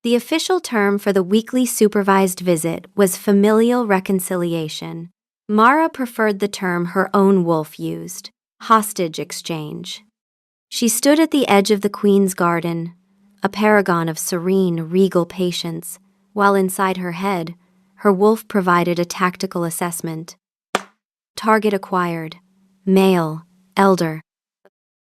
The official term for the weekly supervised visit was familial reconciliation. Mara preferred the term her own wolf used, hostage exchange. She stood at the edge of the Queen's garden, a paragon of serene, regal patience, while inside her head, her wolf provided a tactical assessment. Target acquired. Male, elder.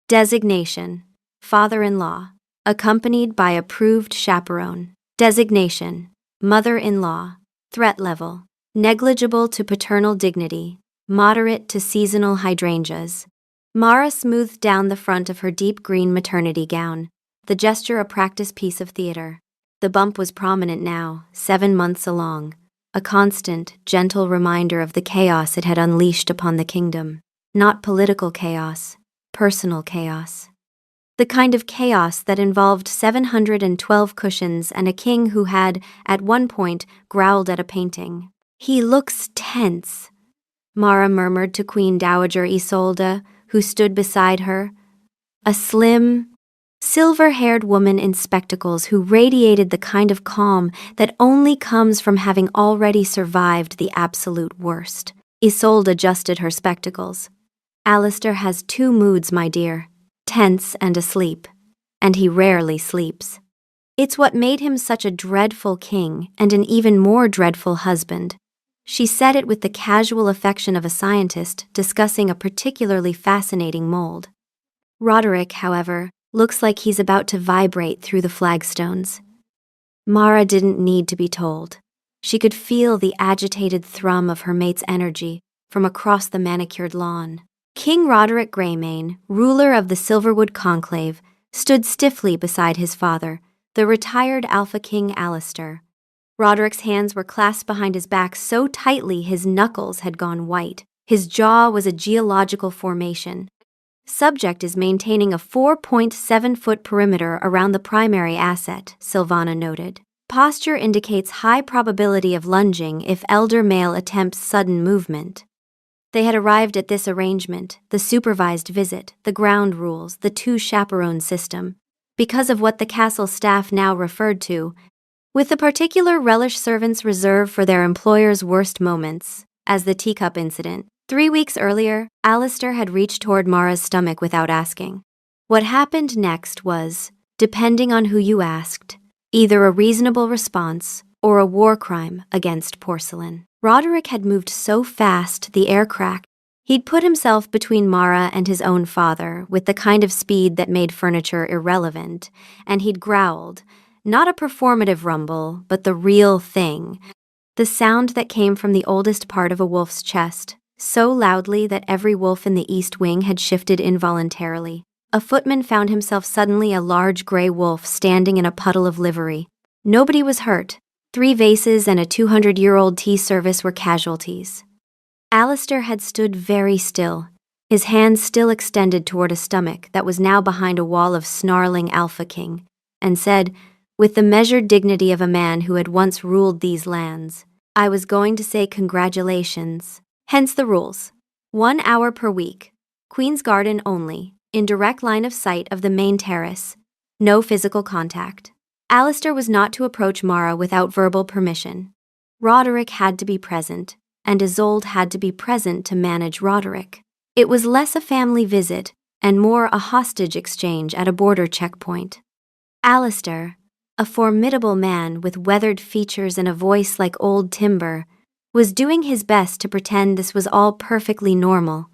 Designation, father-in-law, accompanied by approved chaperone. Designation, mother-in-law. Threat level, negligible to paternal dignity, moderate to seasonal hydrangeas. Mara smoothed down the front of her deep green maternity gown, the gesture a practice piece of theater. The bump was prominent now, 7 months along, a constant, gentle reminder of the chaos it had unleashed upon the kingdom. Not political chaos, personal chaos. The kind of chaos that involved 712 cushions and a king who had, at one point, growled at a painting. "He looks tense," Mara murmured to Queen Dowager Isolde, who stood beside her, a slim, silver-haired woman in spectacles who radiated the kind of calm that only comes from having already survived the absolute worst. Isolde adjusted her spectacles. "Alistair has 2 moods, my dear, tense and asleep, and he rarely sleeps. It's what made him such a dreadful king and an even more dreadful husband." She said it with the casual affection of a scientist discussing a particularly fascinating mold. Roderick, however, looks like he's about to vibrate through the flagstones. Mara didn't need to be told. She could feel the agitated thrum of her mate's energy from across the manicured lawn. King Roderick Greymane, ruler of the Silverwood Conclave, stood stiffly beside his father, the retired Alpha King Alistair. Roderick's hands were clasped behind his back so tightly his knuckles had gone white. His jaw was a geological formation. Subject is maintaining a 4.7-foot perimeter around the primary asset, Silvana noted. Posture indicates high probability of lunging if elder male attempts sudden movement. They had arrived at this arrangement, the supervised visit, the ground rules, the 2-chaperone system, because of what the castle staff now referred to, with the particular relish servants reserved for their employer's worst moments, as the teacup incident. 3 weeks earlier, Alistair had reached toward Mara's stomach without asking. What happened next was, depending on who you asked, either a reasonable response or a war crime against porcelain. Roderick had moved so fast the air cracked. He'd put himself between Mara and his own father with the kind of speed that made furniture irrelevant, and he'd growled, not a performative rumble, but the real thing, the sound that came from the oldest part of a wolf's chest, so loudly that every wolf in the East Wing had shifted involuntarily. A footman found himself suddenly a large gray wolf standing in a puddle of livery. Nobody was hurt. 3 vases and a 200-year-old tea service were casualties. Alistair had stood very still, his hands still extended toward a stomach that was now behind a wall of snarling Alpha King, and said, with the measured dignity of a man who had once ruled these lands, "I was going to say congratulations." Hence the rules. 1 hour per week. Queen's Garden only, in direct line of sight of the main terrace. No physical contact. Alistair was not to approach Mara without verbal permission. Roderick had to be present, and Isolde had to be present to manage Roderick. It was less a family visit and more a hostage exchange at a border checkpoint. Alistair, a formidable man with weathered features and a voice like old timber, was doing his best to pretend this was all perfectly normal.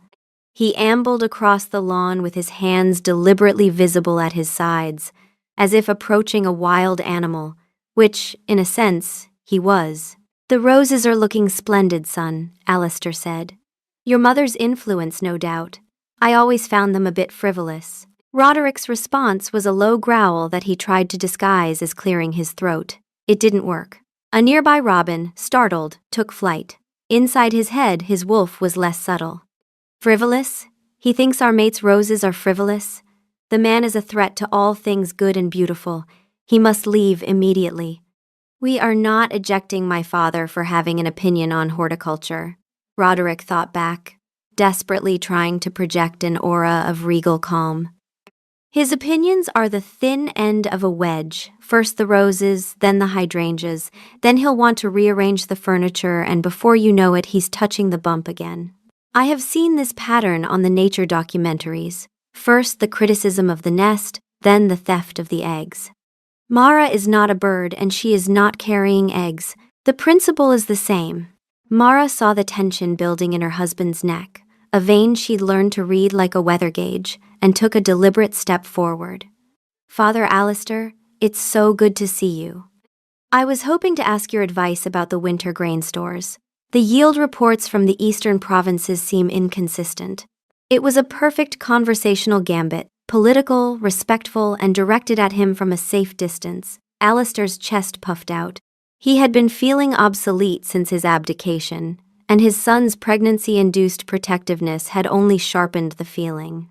He ambled across the lawn with his hands deliberately visible at his sides, as if approaching a wild animal, which, in a sense, he was. "The roses are looking splendid, son," Alistair said. "Your mother's influence, no doubt. I always found them a bit frivolous." Roderick's response was a low growl that he tried to disguise as clearing his throat. It didn't work. A nearby robin, startled, took flight. Inside his head, his wolf was less subtle. "Frivolous? He thinks our mate's roses are frivolous? The man is a threat to all things good and beautiful. He must leave immediately." "We are not ejecting my father for having an opinion on horticulture," Roderick thought back, desperately trying to project an aura of regal calm. His opinions are the thin end of a wedge. First the roses, then the hydrangeas, then he'll want to rearrange the furniture, and before you know it, he's touching the bump again. I have seen this pattern on the nature documentaries. First the criticism of the nest, then the theft of the eggs. Mara is not a bird and she is not carrying eggs. The principle is the same. Mara saw the tension building in her husband's neck, a vein she'd learned to read like a weather gauge, and took a deliberate step forward. Father Alistair, it's so good to see you. I was hoping to ask your advice about the winter grain stores. The yield reports from the eastern provinces seem inconsistent. It was a perfect conversational gambit, political, respectful, and directed at him from a safe distance. Alistair's chest puffed out. He had been feeling obsolete since his abdication, and his son's pregnancy-induced protectiveness had only sharpened the feeling.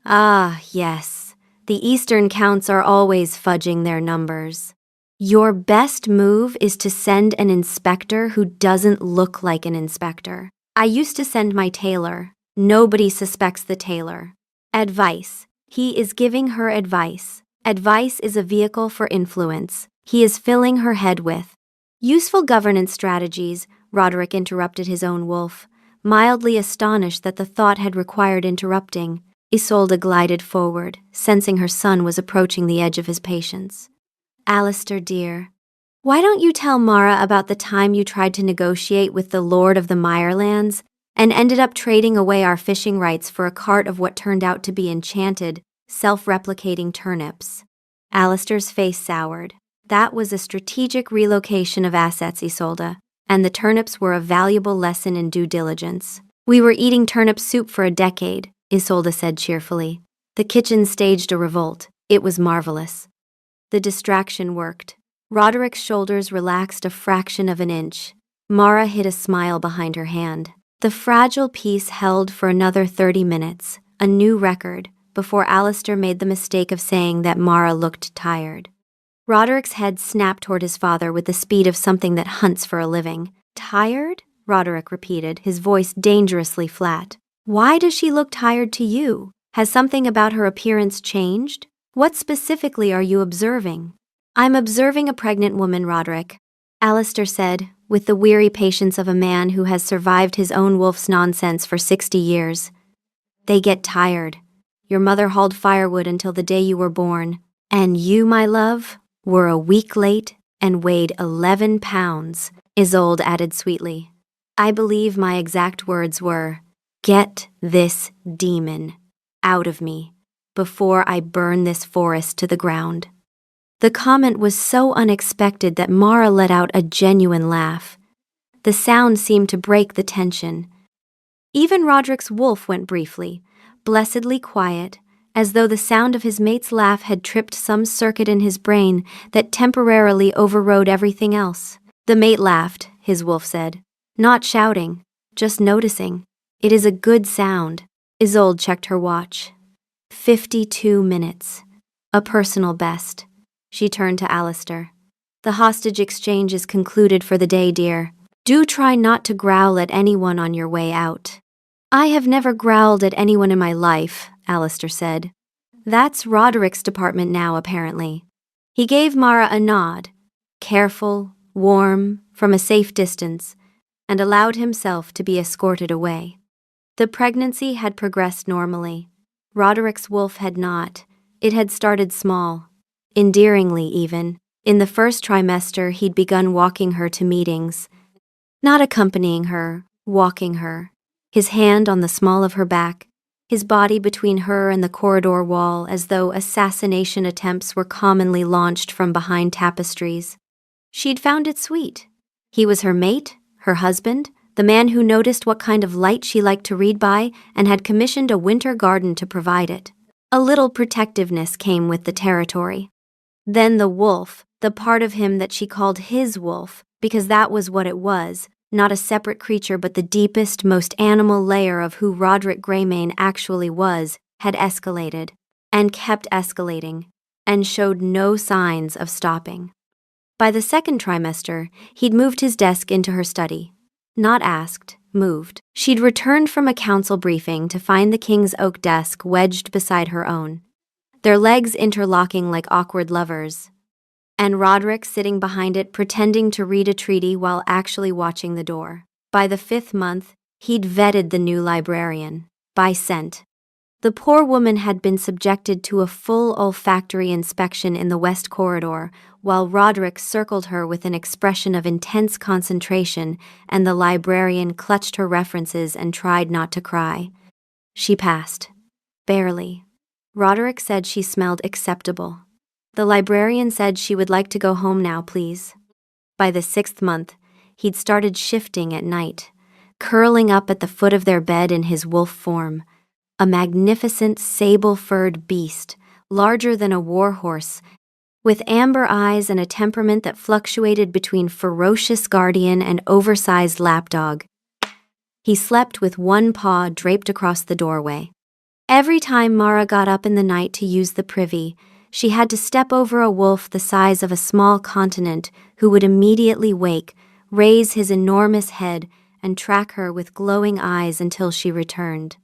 Ah, yes, the eastern counts are always fudging their numbers. Your best move is to send an inspector who doesn't look like an inspector. I used to send my tailor. Nobody suspects the tailor. Advice. He is giving her advice. Advice is a vehicle for influence. He is filling her head with useful governance strategies. Roderick interrupted his own wolf, mildly astonished that the thought had required interrupting. Isolde glided forward, sensing her son was approaching the edge of his patience. Alistair, dear, why don't you tell Mara about the time you tried to negotiate with the Lord of the Mirelands and ended up trading away our fishing rights for a cart of what turned out to be enchanted, self-replicating turnips? Alistair's face soured. That was a strategic relocation of assets, Isolde, and the turnips were a valuable lesson in due diligence. We were eating turnip soup for a decade, Isolde said cheerfully. The kitchen staged a revolt. It was marvelous. The distraction worked. Roderick's shoulders relaxed a fraction of an inch. Mara hid a smile behind her hand. The fragile peace held for another 30 minutes, a new record, before Alistair made the mistake of saying that Mara looked tired. Roderick's head snapped toward his father with the speed of something that hunts for a living. Tired? Roderick repeated, his voice dangerously flat. Why does she look tired to you? Has something about her appearance changed? What specifically are you observing? I'm observing a pregnant woman, Roderick, Alistair said, with the weary patience of a man who has survived his own wolf's nonsense for 60 years. They get tired. Your mother hauled firewood until the day you were born, and you, my love, were a week late and weighed 11 pounds, Isolde added sweetly. I believe my exact words were, "Get this demon out of me before I burn this forest to the ground." The comment was so unexpected that Mara let out a genuine laugh. The sound seemed to break the tension. Even Roderick's wolf went briefly, blessedly quiet, as though the sound of his mate's laugh had tripped some circuit in his brain that temporarily overrode everything else. The mate laughed, his wolf said, not shouting, just noticing. It is a good sound. Isolde checked her watch. 52 minutes. A personal best. She turned to Alistair. The hostage exchange is concluded for the day, dear. Do try not to growl at anyone on your way out. I have never growled at anyone in my life, Alistair said. That's Roderick's department now, apparently. He gave Mara a nod, careful, warm, from a safe distance, and allowed himself to be escorted away. The pregnancy had progressed normally. Roderick's wolf had not. It had started small, endearingly even. In the first trimester, he'd begun walking her to meetings. Not accompanying her, walking her. His hand on the small of her back, his body between her and the corridor wall, as though assassination attempts were commonly launched from behind tapestries. She'd found it sweet. He was her mate, her husband, the man who noticed what kind of light she liked to read by and had commissioned a winter garden to provide it. A little protectiveness came with the territory. Then the wolf, the part of him that she called his wolf, because that was what it was, not a separate creature but the deepest, most animal layer of who Roderick Greymane actually was, had escalated, and kept escalating, and showed no signs of stopping. By the second trimester, he'd moved his desk into her study. Not asked, moved. She'd returned from a council briefing to find the King's Oak desk wedged beside her own. their legs interlocking like awkward lovers, and Roderick sitting behind it pretending to read a treaty while actually watching the door. By the 5th month, he'd vetted the new librarian, by scent. The poor woman had been subjected to a full olfactory inspection in the West Corridor, while Roderick circled her with an expression of intense concentration, and the librarian clutched her references and tried not to cry. She passed. Barely. Roderick said she smelled acceptable. The librarian said she would like to go home now, please. By the 6th month, he'd started shifting at night, curling up at the foot of their bed in his wolf form, a magnificent sable-furred beast, larger than a war horse, with amber eyes and a temperament that fluctuated between ferocious guardian and oversized lapdog. He slept with one paw draped across the doorway. Every time Mara got up in the night to use the privy, she had to step over a wolf the size of a small continent who would immediately wake, raise his enormous head, and track her with glowing eyes until she returned.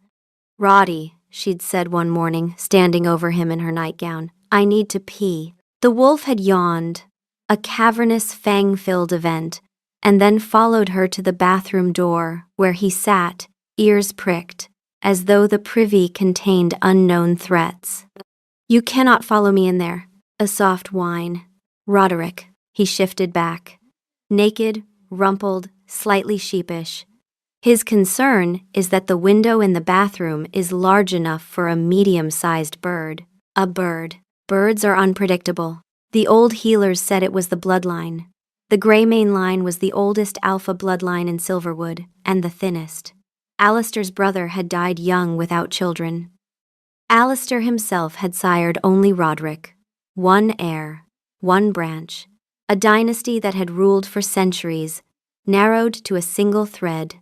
"Roddy," she'd said one morning, standing over him in her nightgown, "I need to pee." The wolf had yawned, a cavernous fang-filled event, and then followed her to the bathroom door, where he sat, ears pricked, as though the privy contained unknown threats. "You cannot follow me in there." A soft whine. "Roderick." He shifted back. Naked, rumpled, slightly sheepish. His concern is that the window in the bathroom is large enough for a medium-sized bird. A bird. Birds are unpredictable. The old healers said it was the bloodline. The Greymane line was the oldest alpha bloodline in Silverwood, and the thinnest. Alistair's brother had died young without children. Alistair himself had sired only Roderick. One heir, one branch, a dynasty that had ruled for centuries, narrowed to a single thread.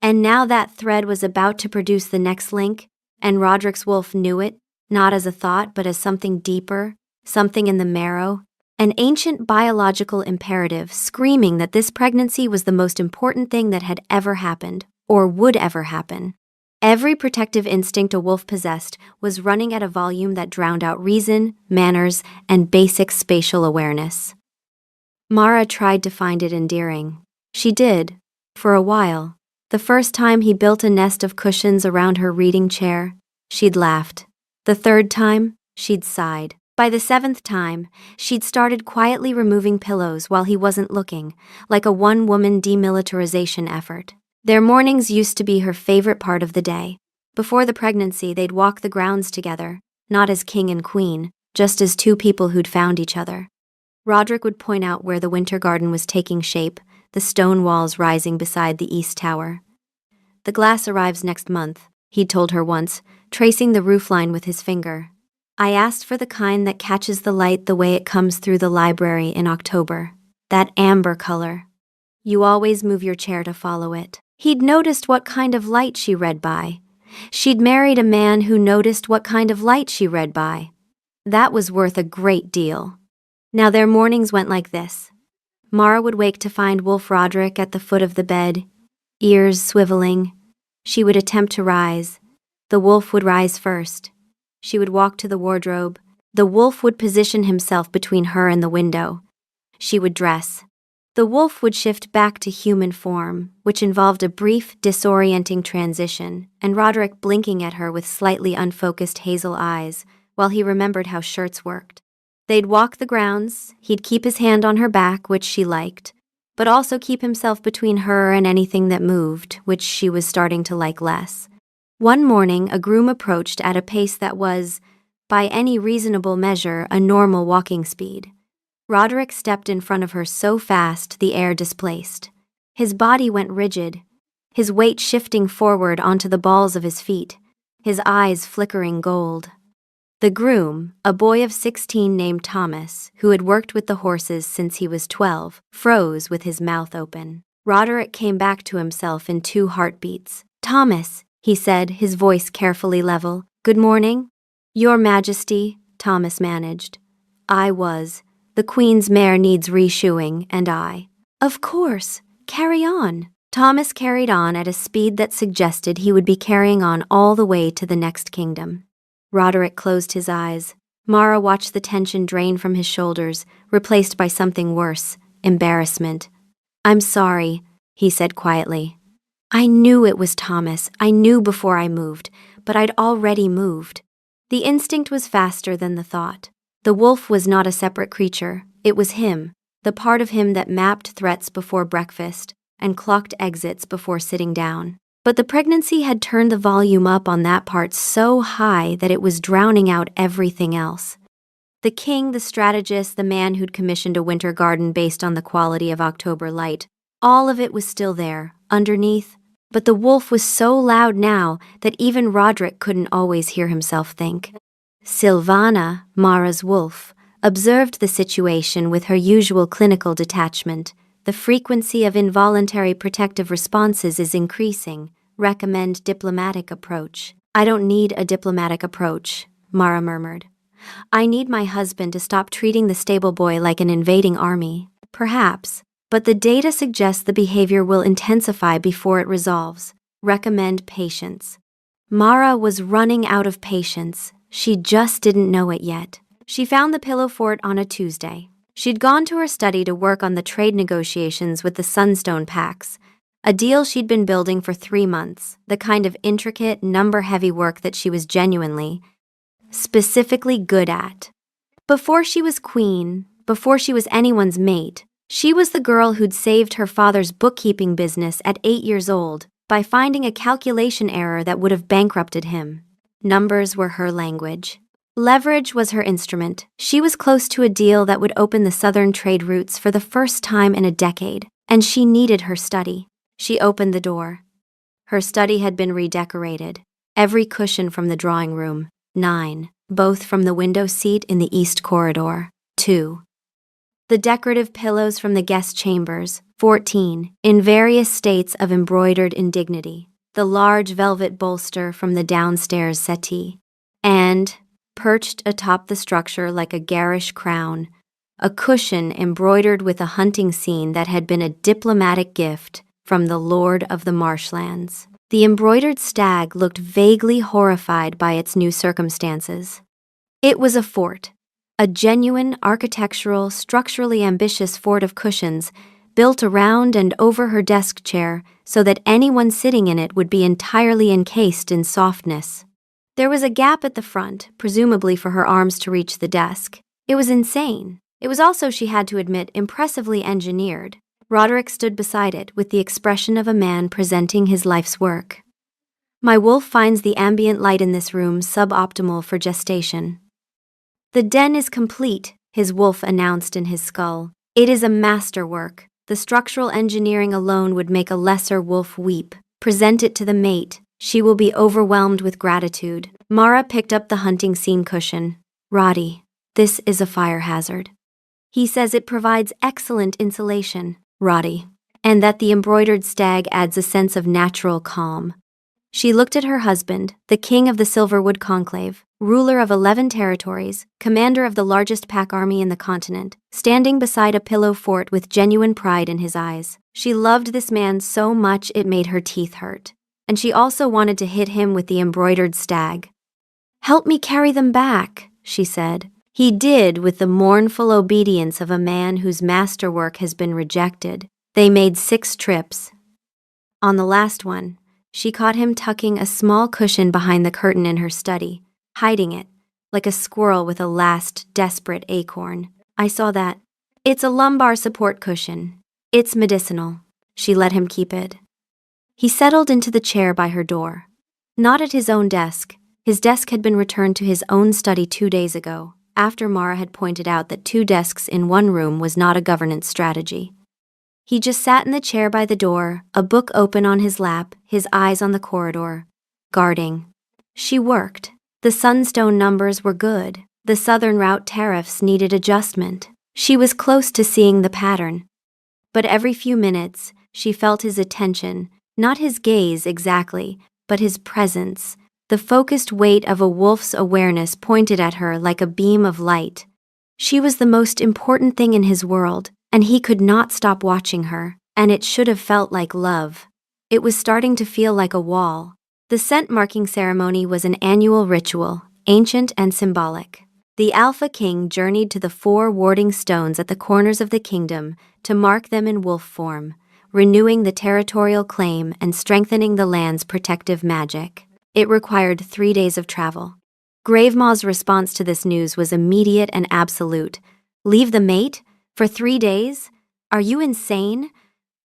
And now that thread was about to produce the next link, and Roderick's wolf knew it, not as a thought but as something deeper, something in the marrow, an ancient biological imperative screaming that this pregnancy was the most important thing that had ever happened, or would ever happen. Every protective instinct a wolf possessed was running at a volume that drowned out reason, manners, and basic spatial awareness. Mara tried to find it endearing. She did, for a while. The first time he built a nest of cushions around her reading chair, she'd laughed. The 3rd time, she'd sighed. By the 7th time, she'd started quietly removing pillows while he wasn't looking, like a one-woman demilitarization effort. Their mornings used to be her favorite part of the day. Before the pregnancy, they'd walk the grounds together, not as king and queen, just as two people who'd found each other. Roderick would point out where the winter garden was taking shape, the stone walls rising beside the east tower. "The glass arrives next month," he'd told her once, tracing the roofline with his finger. "I asked for the kind that catches the light the way it comes through the library in October. That amber color. You always move your chair to follow it." He'd noticed what kind of light she read by. She'd married a man who noticed what kind of light she read by. That was worth a great deal. Now their mornings went like this. Mara would wake to find Wolf Roderick at the foot of the bed, ears swiveling. She would attempt to rise. The wolf would rise first. She would walk to the wardrobe. The wolf would position himself between her and the window. She would dress. The wolf would shift back to human form, which involved a brief, disorienting transition, and Roderick blinking at her with slightly unfocused hazel eyes, while he remembered how shirts worked. They'd walk the grounds, he'd keep his hand on her back, which she liked, but also keep himself between her and anything that moved, which she was starting to like less. One morning, a groom approached at a pace that was, by any reasonable measure, a normal walking speed. Roderick stepped in front of her so fast the air displaced. His body went rigid, his weight shifting forward onto the balls of his feet, his eyes flickering gold. The groom, a boy of 16 named Thomas, who had worked with the horses since he was 12, froze with his mouth open. Roderick came back to himself in 2 heartbeats. "Thomas," he said, his voice carefully level. "Good morning." "Your Majesty," Thomas managed. "I was. The Queen's mare needs reshoeing, and I." "Of course. Carry on." Thomas carried on at a speed that suggested he would be carrying on all the way to the next kingdom. Roderick closed his eyes. Mara watched the tension drain from his shoulders, replaced by something worse, embarrassment. "I'm sorry," he said quietly. "I knew it was Thomas. I knew before I moved, but I'd already moved." The instinct was faster than the thought. The wolf was not a separate creature. It was him, the part of him that mapped threats before breakfast and clocked exits before sitting down. But the pregnancy had turned the volume up on that part so high that it was drowning out everything else. The king, the strategist, the man who'd commissioned a winter garden based on the quality of October light, all of it was still there, underneath. But the wolf was so loud now that even Roderick couldn't always hear himself think. Silvana, Mara's wolf, observed the situation with her usual clinical detachment. "The frequency of involuntary protective responses is increasing. Recommend diplomatic approach." "I don't need a diplomatic approach," Mara murmured. "I need my husband to stop treating the stable boy like an invading army." "Perhaps, but the data suggests the behavior will intensify before it resolves. Recommend patience." Mara was running out of patience. She just didn't know it yet. She found the pillow fort on a Tuesday. She'd gone to her study to work on the trade negotiations with the Sunstone Pax, a deal she'd been building for 3 months, the kind of intricate, number-heavy work that she was genuinely, specifically good at. Before she was queen, before she was anyone's mate, she was the girl who'd saved her father's bookkeeping business at 8 years old by finding a calculation error that would have bankrupted him. Numbers were her language. Leverage was her instrument. She was close to a deal that would open the southern trade routes for the first time in a decade, and she needed her study. She opened the door. Her study had been redecorated. Every cushion from the drawing room, 9, both from the window seat in the east corridor, 2. The decorative pillows from the guest chambers, 14, in various states of embroidered indignity. The large velvet bolster from the downstairs settee. And, perched atop the structure like a garish crown, a cushion embroidered with a hunting scene that had been a diplomatic gift from the Lord of the Marshlands. The embroidered stag looked vaguely horrified by its new circumstances. It was a fort, a genuine, architectural, structurally ambitious fort of cushions built around and over her desk chair so that anyone sitting in it would be entirely encased in softness. There was a gap at the front, presumably for her arms to reach the desk. It was insane. It was also, she had to admit, impressively engineered. Roderick stood beside it with the expression of a man presenting his life's work. "My wolf finds the ambient light in this room suboptimal for gestation." "The den is complete," his wolf announced in his skull. "It is a masterwork. The structural engineering alone would make a lesser wolf weep. Present it to the mate. She will be overwhelmed with gratitude." Mara picked up the hunting scene cushion. "Roddy, this is a fire hazard. He says it provides excellent insulation." "Roddy. And that the embroidered stag adds a sense of natural calm." She looked at her husband, the king of the Silverwood Conclave, ruler of 11 territories, commander of the largest pack army in the continent, standing beside a pillow fort with genuine pride in his eyes. She loved this man so much it made her teeth hurt. And she also wanted to hit him with the embroidered stag. "Help me carry them back," she said. He did, with the mournful obedience of a man whose masterwork has been rejected. They made 6 trips. On the last one, she caught him tucking a small cushion behind the curtain in her study, hiding it, like a squirrel with a last desperate acorn. "I saw that. It's a lumbar support cushion. It's medicinal." She let him keep it. He settled into the chair by her door. Not at his own desk. His desk had been returned to his own study 2 days ago, after Mara had pointed out that 2 desks in one room was not a governance strategy. He just sat in the chair by the door, a book open on his lap, his eyes on the corridor, guarding. She worked. The Sunstone numbers were good. The Southern route tariffs needed adjustment. She was close to seeing the pattern. But every few minutes, she felt his attention, not his gaze exactly, but his presence. The focused weight of a wolf's awareness pointed at her like a beam of light. She was the most important thing in his world, and he could not stop watching her, and it should have felt like love. It was starting to feel like a wall. The scent marking ceremony was an annual ritual, ancient and symbolic. The Alpha King journeyed to the 4 warding stones at the corners of the kingdom to mark them in wolf form, renewing the territorial claim and strengthening the land's protective magic. It required 3 days of travel. Gravemaw's response to this news was immediate and absolute. "Leave the mate? For 3 days? Are you insane?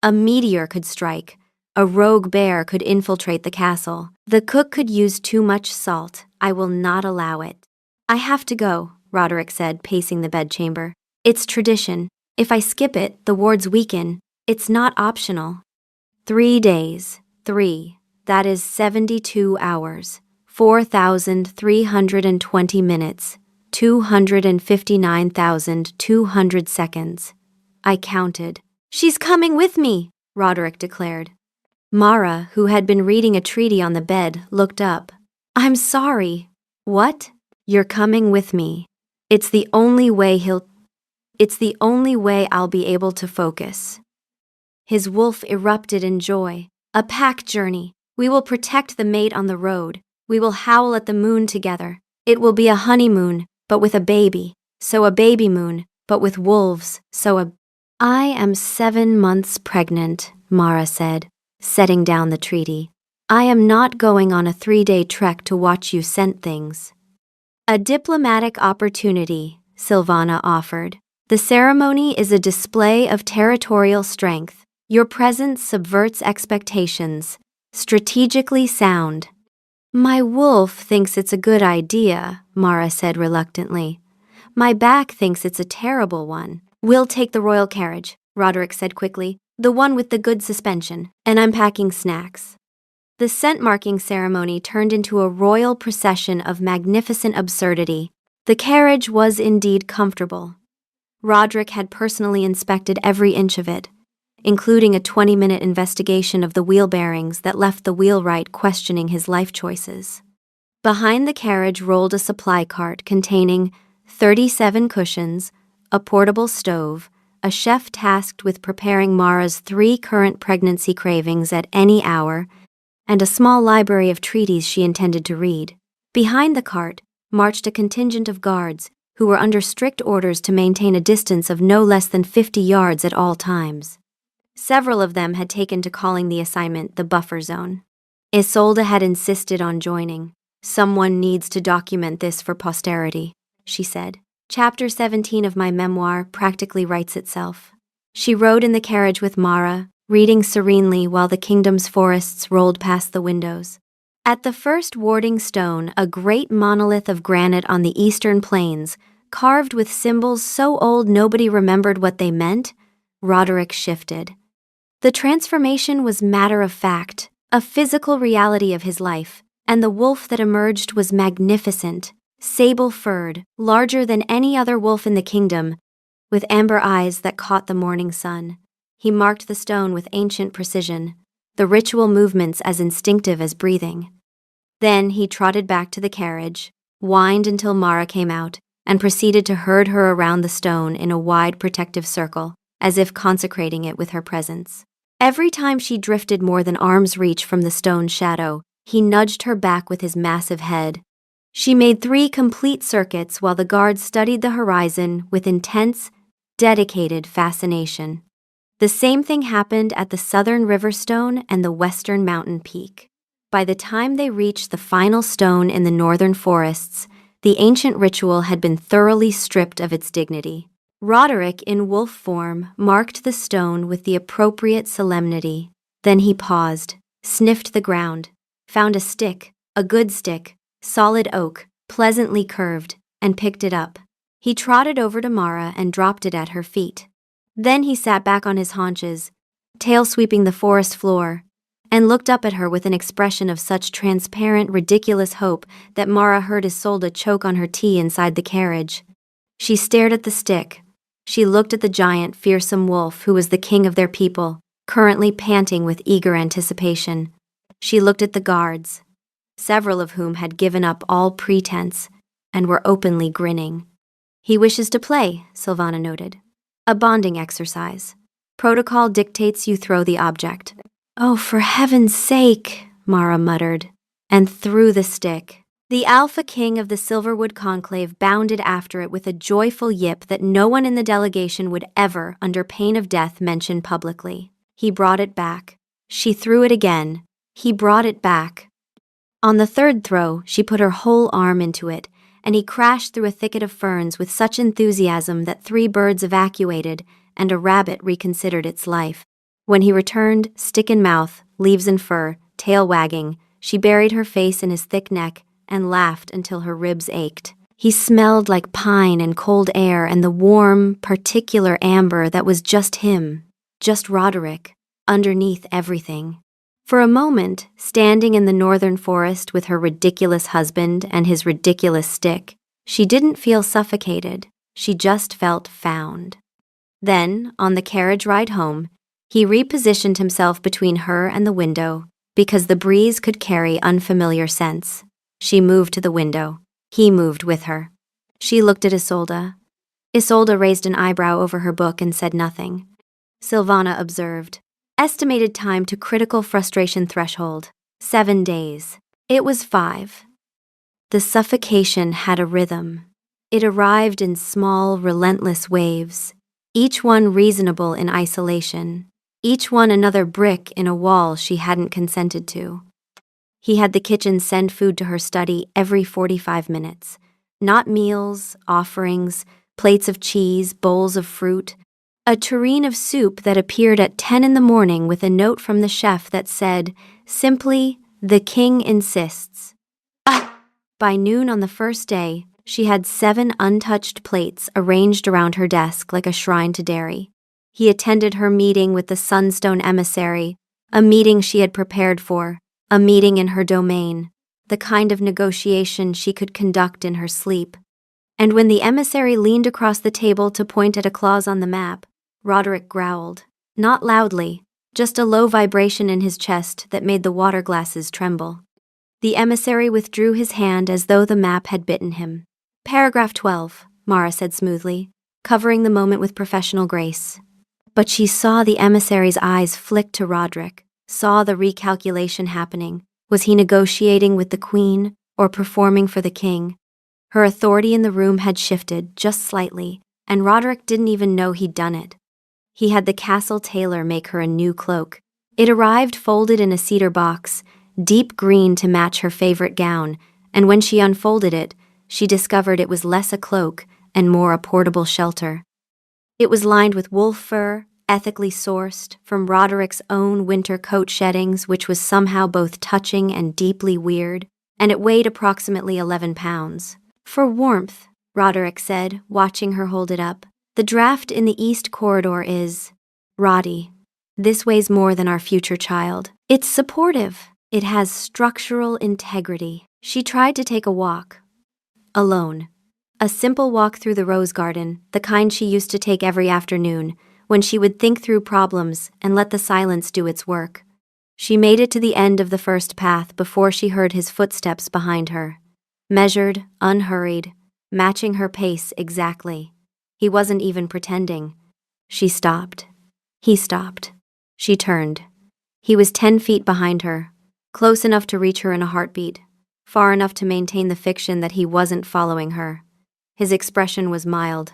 A meteor could strike. A rogue bear could infiltrate the castle. The cook could use too much salt. I will not allow it." "I have to go," Roderick said, pacing the bedchamber. "It's tradition. If I skip it, the wards weaken. It's not optional." 3 days. 3. That is 72 hours. 4,320 minutes. 259,200 seconds. I counted. "She's coming with me," Roderick declared. Mara, who had been reading a treaty on the bed, looked up. "I'm sorry." "What?" "You're coming with me. It's the only way I'll be able to focus." His wolf erupted in joy. "A pack journey. We will protect the mate on the road. We will howl at the moon together. It will be a honeymoon, but with a baby. So a baby moon, but with wolves. "I am 7 months pregnant," Mara said, setting down the treaty. "I am not going on a 3-day trek to watch you scent things." "A diplomatic opportunity," Silvana offered. "The ceremony is a display of territorial strength. Your presence subverts expectations. Strategically sound." "My wolf thinks it's a good idea," Mara said reluctantly. "My back thinks it's a terrible one." "We'll take the royal carriage," Roderick said quickly. "The one with the good suspension. And I'm packing snacks." The scent-marking ceremony turned into a royal procession of magnificent absurdity. The carriage was indeed comfortable. Roderick had personally inspected every inch of it, including a 20-minute investigation of the wheel bearings that left the wheelwright questioning his life choices. Behind the carriage rolled a supply cart containing 37 cushions, a portable stove, a chef tasked with preparing Mara's 3 current pregnancy cravings at any hour, and a small library of treaties she intended to read. Behind the cart marched a contingent of guards who were under strict orders to maintain a distance of no less than 50 yards at all times. Several of them had taken to calling the assignment the buffer zone. Isolde had insisted on joining. "Someone needs to document this for posterity," she said. "Chapter 17 of my memoir practically writes itself." She rode in the carriage with Mara, reading serenely while the kingdom's forests rolled past the windows. At the first warding stone, a great monolith of granite on the eastern plains, carved with symbols so old nobody remembered what they meant, Roderick shifted. The transformation was matter of fact, a physical reality of his life, and the wolf that emerged was magnificent, sable-furred, larger than any other wolf in the kingdom, with amber eyes that caught the morning sun. He marked the stone with ancient precision, the ritual movements as instinctive as breathing. Then he trotted back to the carriage, whined until Mara came out, and proceeded to herd her around the stone in a wide protective circle, as if consecrating it with her presence. Every time she drifted more than arm's reach from the stone's shadow, he nudged her back with his massive head. She made 3 complete circuits while the guards studied the horizon with intense, dedicated fascination. The same thing happened at the southern river stone and the western mountain peak. By the time they reached the final stone in the northern forests, the ancient ritual had been thoroughly stripped of its dignity. Roderick, in wolf form, marked the stone with the appropriate solemnity. Then he paused, sniffed the ground, found a stick, a good stick, solid oak, pleasantly curved, and picked it up. He trotted over to Mara and dropped it at her feet. Then he sat back on his haunches, tail sweeping the forest floor, and looked up at her with an expression of such transparent, ridiculous hope that Mara heard Isolde choke on her tea inside the carriage. She stared at the stick. She looked at the giant, fearsome wolf who was the king of their people, currently panting with eager anticipation. She looked at the guards, several of whom had given up all pretense and were openly grinning. "He wishes to play," Silvana noted. "A bonding exercise. Protocol dictates you throw the object." "Oh, for heaven's sake," Mara muttered, and threw the stick. The Alpha King of the Silverwood Conclave bounded after it with a joyful yip that no one in the delegation would ever, under pain of death, mention publicly. He brought it back. She threw it again. He brought it back. On the third throw, she put her whole arm into it, and he crashed through a thicket of ferns with such enthusiasm that 3 birds evacuated and a rabbit reconsidered its life. When he returned, stick in mouth, leaves in fur, tail wagging, she buried her face in his thick neck and laughed until her ribs ached. He smelled like pine and cold air and the warm, particular amber that was just him, just Roderick, underneath everything. For a moment, standing in the northern forest with her ridiculous husband and his ridiculous stick, she didn't feel suffocated, she just felt found. Then, on the carriage ride home, he repositioned himself between her and the window, because the breeze could carry unfamiliar scents. She moved to the window. He moved with her. She looked at Isolde. Isolde raised an eyebrow over her book and said nothing. Silvana observed. Estimated time to critical frustration threshold, 7 days. It was 5. The suffocation had a rhythm. It arrived in small, relentless waves, each one reasonable in isolation, each one another brick in a wall she hadn't consented to. He had the kitchen send food to her study every 45 minutes. Not meals, offerings, plates of cheese, bowls of fruit. A tureen of soup that appeared at 10 in the morning with a note from the chef that said, simply, "The king insists." By noon on the first day, she had 7 untouched plates arranged around her desk like a shrine to dairy. He attended her meeting with the Sunstone emissary, a meeting she had prepared for, a meeting in her domain, the kind of negotiation she could conduct in her sleep. And when the emissary leaned across the table to point at a clause on the map, Roderick growled, not loudly, just a low vibration in his chest that made the water glasses tremble. The emissary withdrew his hand as though the map had bitten him. Paragraph 12, Mara said smoothly, covering the moment with professional grace. But she saw the emissary's eyes flick to Roderick, saw the recalculation happening. Was he negotiating with the queen or performing for the king? Her authority in the room had shifted just slightly, and Roderick didn't even know he'd done it. He had the castle tailor make her a new cloak. It arrived folded in a cedar box, deep green to match her favorite gown, and when she unfolded it, she discovered it was less a cloak and more a portable shelter. It was lined with wolf fur, ethically sourced, from Roderick's own winter coat sheddings, which was somehow both touching and deeply weird, and it weighed approximately 11 pounds. For warmth, Roderick said, watching her hold it up. The draft in the east corridor is, Roddy, this weighs more than our future child. It's supportive. It has structural integrity. She tried to take a walk. Alone. A simple walk through the rose garden, the kind she used to take every afternoon, when she would think through problems and let the silence do its work. She made it to the end of the first path before she heard his footsteps behind her. Measured, unhurried, matching her pace exactly. He wasn't even pretending. She stopped. He stopped. She turned. He was 10 feet behind her, close enough to reach her in a heartbeat, far enough to maintain the fiction that he wasn't following her. His expression was mild,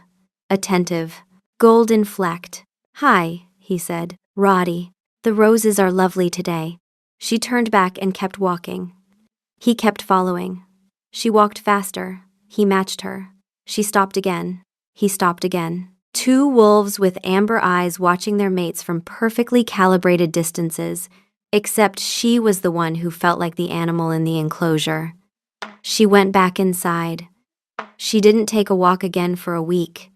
attentive, golden flecked. Hi, he said. Roddy, the roses are lovely today. She turned back and kept walking. He kept following. She walked faster. He matched her. She stopped again. He stopped again. 2 wolves with amber eyes watching their mates from perfectly calibrated distances, except she was the one who felt like the animal in the enclosure. She went back inside. She didn't take a walk again for a week.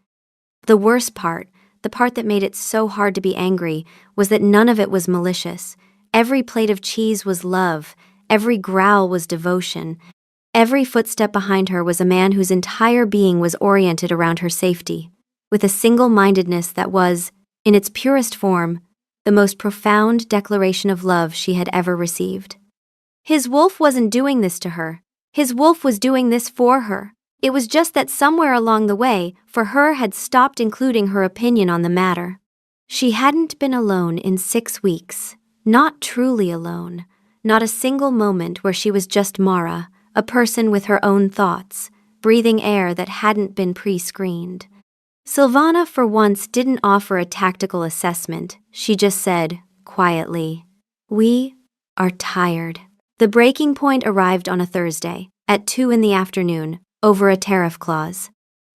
The worst part, the part that made it so hard to be angry, was that none of it was malicious. Every plate of cheese was love. Every growl was devotion. Every footstep behind her was a man whose entire being was oriented around her safety, with a single-mindedness that was, in its purest form, the most profound declaration of love she had ever received. His wolf wasn't doing this to her. His wolf was doing this for her. It was just that somewhere along the way, for her had stopped including her opinion on the matter. She hadn't been alone in 6 weeks, not truly alone, not a single moment where she was just Mara, a person with her own thoughts, breathing air that hadn't been pre-screened. Silvana, for once, didn't offer a tactical assessment. She just said, quietly, "We are tired." The breaking point arrived on a Thursday, at 2 in the afternoon, over a tariff clause.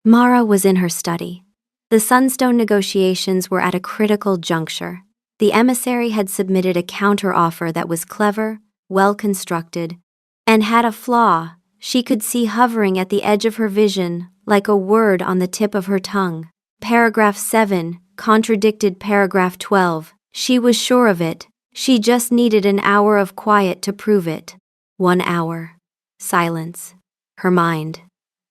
Mara was in her study. The Sunstone negotiations were at a critical juncture. The emissary had submitted a counter-offer that was clever, well-constructed, and had a flaw she could see hovering at the edge of her vision like a word on the tip of her tongue. Paragraph 7 contradicted paragraph 12. She was sure of it. She just needed an hour of quiet to prove it. 1 hour. Silence. Her mind.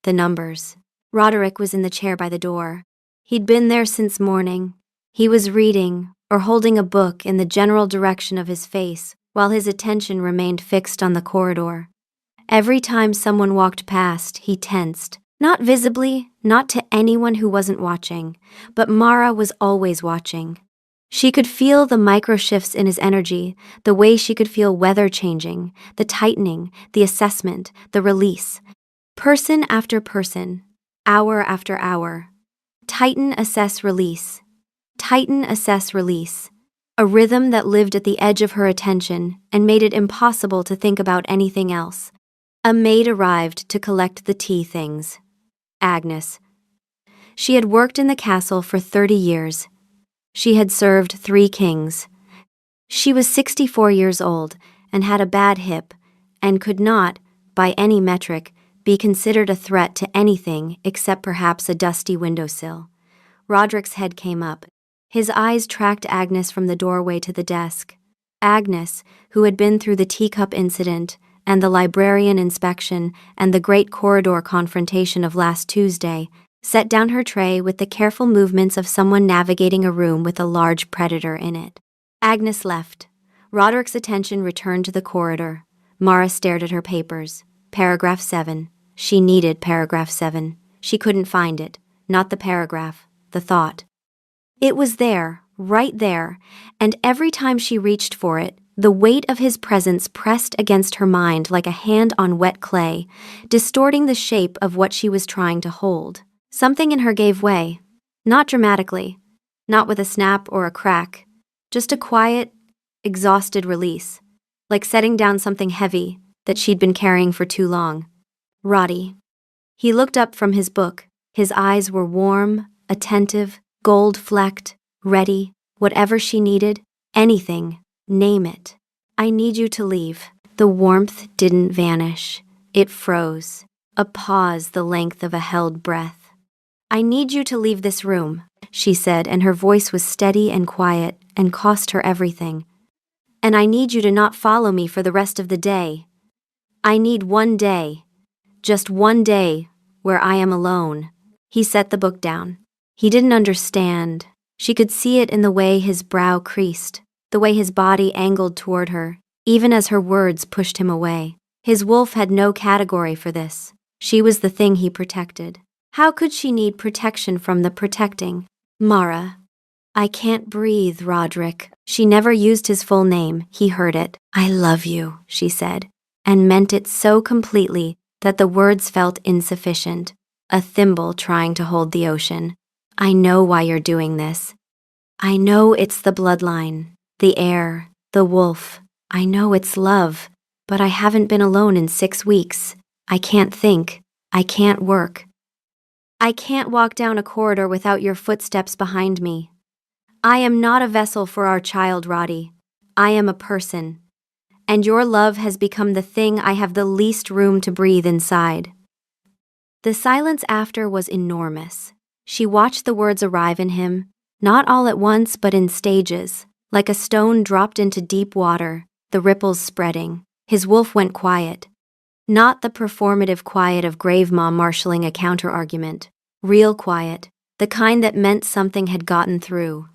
The numbers. Roderick was in the chair by the door. He'd been there since morning. He was reading, or holding a book in the general direction of his face, while his attention remained fixed on the corridor. Every time someone walked past, he tensed. Not visibly, not to anyone who wasn't watching, but Mara was always watching. She could feel the micro-shifts in his energy, the way she could feel weather changing, the tightening, the assessment, the release. Person after person, hour after hour. Tighten, assess, release. Tighten, assess, release. A rhythm that lived at the edge of her attention and made it impossible to think about anything else. A maid arrived to collect the tea things. Agnes. She had worked in the castle for 30 years. She had served 3 kings. She was 64 years old and had a bad hip and could not, by any metric, be considered a threat to anything except perhaps a dusty windowsill. Roderick's head came up. His eyes tracked Agnes from the doorway to the desk. Agnes, who had been through the teacup incident and the librarian inspection and the great corridor confrontation of last Tuesday, set down her tray with the careful movements of someone navigating a room with a large predator in it. Agnes left. Roderick's attention returned to the corridor. Mara stared at her papers. Paragraph 7. She needed paragraph 7. She couldn't find it. Not the paragraph, the thought. It was there, right there, and every time she reached for it, the weight of his presence pressed against her mind like a hand on wet clay, distorting the shape of what she was trying to hold. Something in her gave way. Not dramatically, not with a snap or a crack, just a quiet, exhausted release, like setting down something heavy that she'd been carrying for too long. Roddy. He looked up from his book. His eyes were warm, attentive, gold-flecked, ready, whatever she needed, anything, name it. I need you to leave. The warmth didn't vanish. It froze, a pause the length of a held breath. I need you to leave this room, she said, and her voice was steady and quiet and cost her everything. And I need you to not follow me for the rest of the day. I need 1 day, just 1 day, where I am alone. He set the book down. He didn't understand. She could see it in the way his brow creased, the way his body angled toward her, even as her words pushed him away. His wolf had no category for this. She was the thing he protected. How could she need protection from the protecting? Mara. I can't breathe, Roderick. She never used his full name. He heard it. I love you, she said, and meant it so completely that the words felt insufficient, a thimble trying to hold the ocean. I know why you're doing this. I know it's the bloodline, the air, the wolf. I know it's love, but I haven't been alone in 6 weeks. I can't think. I can't work. I can't walk down a corridor without your footsteps behind me. I am not a vessel for our child, Roddy. I am a person. And your love has become the thing I have the least room to breathe inside. The silence after was enormous. She watched the words arrive in him, not all at once but in stages, like a stone dropped into deep water, the ripples spreading. His wolf went quiet. Not the performative quiet of grave mom marshalling a counter-argument. Real quiet, the kind that meant something had gotten through.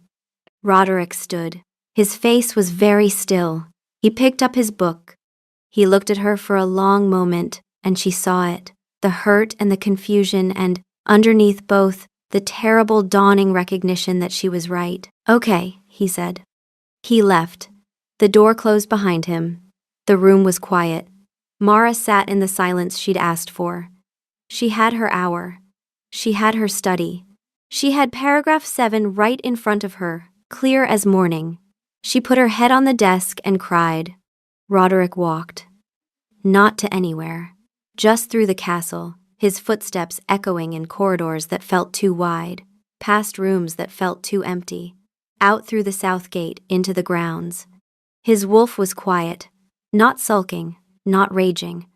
Roderick stood. His face was very still. He picked up his book. He looked at her for a long moment, and she saw it. The hurt and the confusion and, underneath both, the terrible dawning recognition that she was right. Okay, he said. He left. The door closed behind him. The room was quiet. Mara sat in the silence she'd asked for. She had her hour. She had her study. She had paragraph 7 right in front of her, clear as morning. She put her head on the desk and cried. Roderick walked. Not to anywhere. Just through the castle, his footsteps echoing in corridors that felt too wide, past rooms that felt too empty, out through the south gate into the grounds. His wolf was quiet, not sulking, not raging.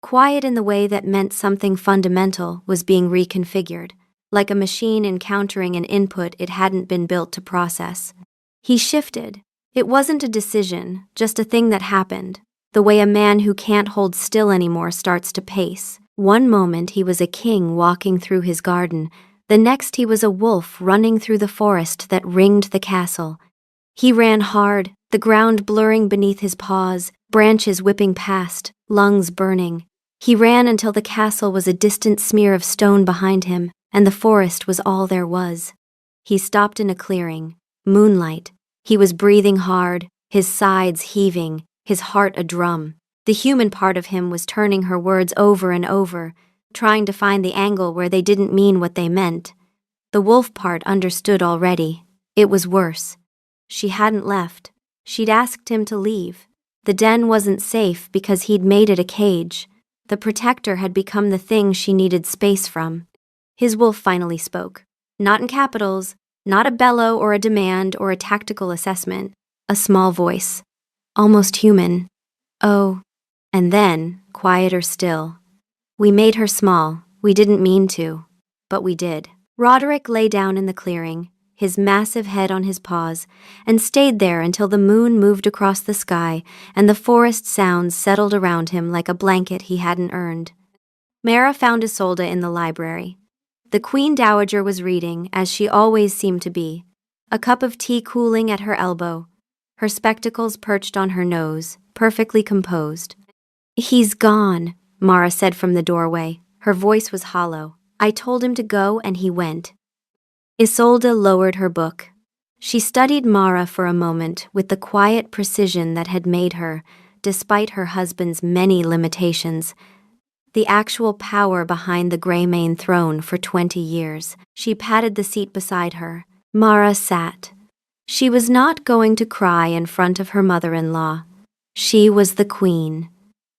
Quiet in the way that meant something fundamental was being reconfigured, like a machine encountering an input it hadn't been built to process. He shifted. It wasn't a decision, just a thing that happened, the way a man who can't hold still anymore starts to pace. One moment he was a king walking through his garden, the next he was a wolf running through the forest that ringed the castle. He ran hard, the ground blurring beneath his paws, branches whipping past, lungs burning. He ran until the castle was a distant smear of stone behind him, and the forest was all there was. He stopped in a clearing. Moonlight. He was breathing hard, his sides heaving, his heart a drum. The human part of him was turning her words over and over, trying to find the angle where they didn't mean what they meant. The wolf part understood already. It was worse. She hadn't left. She'd asked him to leave. The den wasn't safe because he'd made it a cage. The protector had become the thing she needed space from. His wolf finally spoke. Not in capitals, not a bellow or a demand or a tactical assessment. A small voice. Almost human. Oh. And then, quieter still. We made her small. We didn't mean to. But we did. Roderick lay down in the clearing, his massive head on his paws, and stayed there until the moon moved across the sky and the forest sounds settled around him like a blanket he hadn't earned. Mara found Isolde in the library. The Queen Dowager was reading, as she always seemed to be, a cup of tea cooling at her elbow, her spectacles perched on her nose, perfectly composed. He's gone, Mara said from the doorway. Her voice was hollow. I told him to go and he went. Isolde lowered her book. She studied Mara for a moment with the quiet precision that had made her, despite her husband's many limitations, the actual power behind the Greymane throne for 20 years. She patted the seat beside her. Mara sat. She was not going to cry in front of her mother-in-law. She was the queen.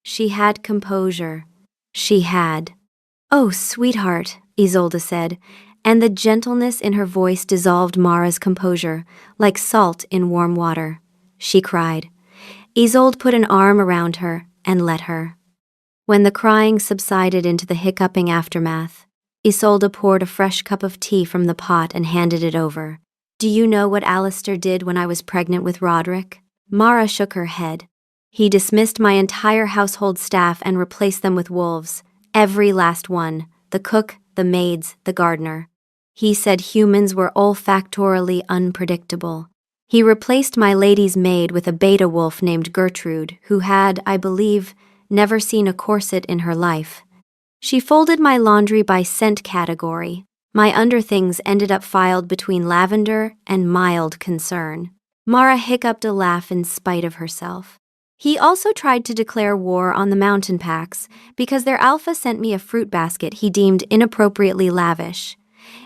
She had composure. She had. Oh, sweetheart, Isolde said, and the gentleness in her voice dissolved Mara's composure, like salt in warm water. She cried. Isolde put an arm around her and let her. When the crying subsided into the hiccuping aftermath, Isolde poured a fresh cup of tea from the pot and handed it over. Do you know what Alistair did when I was pregnant with Roderick? Mara shook her head. He dismissed my entire household staff and replaced them with wolves. Every last one. The cook, the maids, the gardener. He said humans were olfactorily unpredictable. He replaced my lady's maid with a beta wolf named Gertrude, who had, I believe, never seen a corset in her life. She folded my laundry by scent category. My underthings ended up filed between lavender and mild concern. Mara hiccuped a laugh in spite of herself. He also tried to declare war on the mountain packs because their alpha sent me a fruit basket he deemed inappropriately lavish.